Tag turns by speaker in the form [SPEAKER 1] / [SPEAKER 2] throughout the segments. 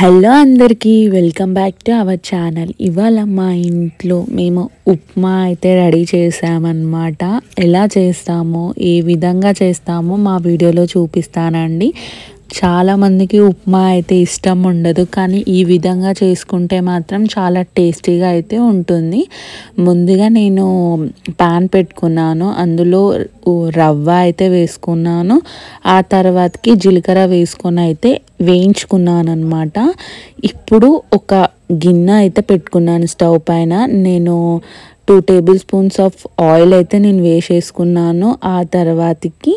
[SPEAKER 1] Hello అందరికీ welcome back to our channel. ఇవాళ మా ఇంట్లో మేము ఉప్మా అయితే రెడీ చేసామన్నమాట. ఎలా చేస్తామో ఏ విధంగా చేస్తామో మా వీడియోలో చూపిస్తానండి. చాలామందికి ఉప్మా అయితే ఇష్టం ఉండదు, కానీ ఈ విధంగా చేసుకుంటే మాత్రం చాలా టేస్టీగా అయితే ఉంటుంది. ముందుగా నేను పాన్ పెట్టుకున్నాను, అందులో రవ్వ అయితే వేసుకున్నాను. ఆ తర్వాతకి జీలకర్ర వేసుకొని అయితే వేయించుకున్నాను అనమాట. ఇప్పుడు ఒక గిన్నె అయితే పెట్టుకున్నాను స్టవ్ పైన. నేను 2 టేబుల్ స్పూన్స్ ఆఫ్ ఆయిల్ అయితే నేను వేసేసుకున్నాను. ఆ తర్వాతకి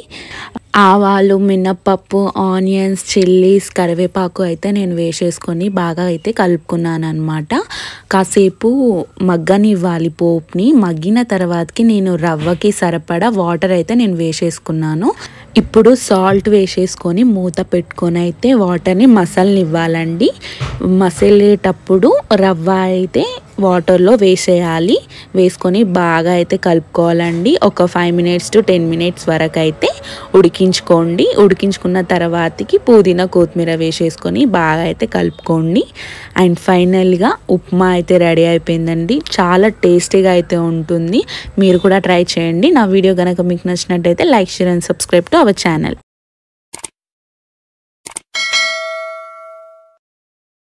[SPEAKER 1] ఆవాలు, మినప్పప్పు, ఆనియన్స్, చిల్లీస్, కరివేపాకు అయితే నేను వేసేసుకొని బాగా అయితే కలుపుకున్నాను అనమాట. కాసేపు మగ్గనివ్వాలి పోపుని. మగ్గిన తర్వాతకి నేను రవ్వకి సరిపడా వాటర్ అయితే నేను వేసేసుకున్నాను. ఇప్పుడు సాల్ట్ వేసేసుకొని మూత పెట్టుకొని అయితే వాటర్ని మసలనివ్వాలండి. మసిలేటప్పుడు రవ్వ అయితే వాటర్లో వేసేయాలి. వేసుకొని బాగా అయితే కలుపుకోవాలండి. ఒక 5 minutes to 10 minutes వరకు అయితే ఉడికించుకోండి. ఉడికించుకున్న తర్వాతకి పుదీనా, కొత్తిమీర వేసేసుకొని బాగా అయితే కలుపుకోండి. అండ్ ఫైనల్గా ఉప్మా అయితే రెడీ అయిపోయిందండి. చాలా టేస్టీగా అయితే ఉంటుంది. మీరు కూడా ట్రై చేయండి. నా వీడియో కనుక మీకు నచ్చినట్టయితే like, share and subscribe to our channel.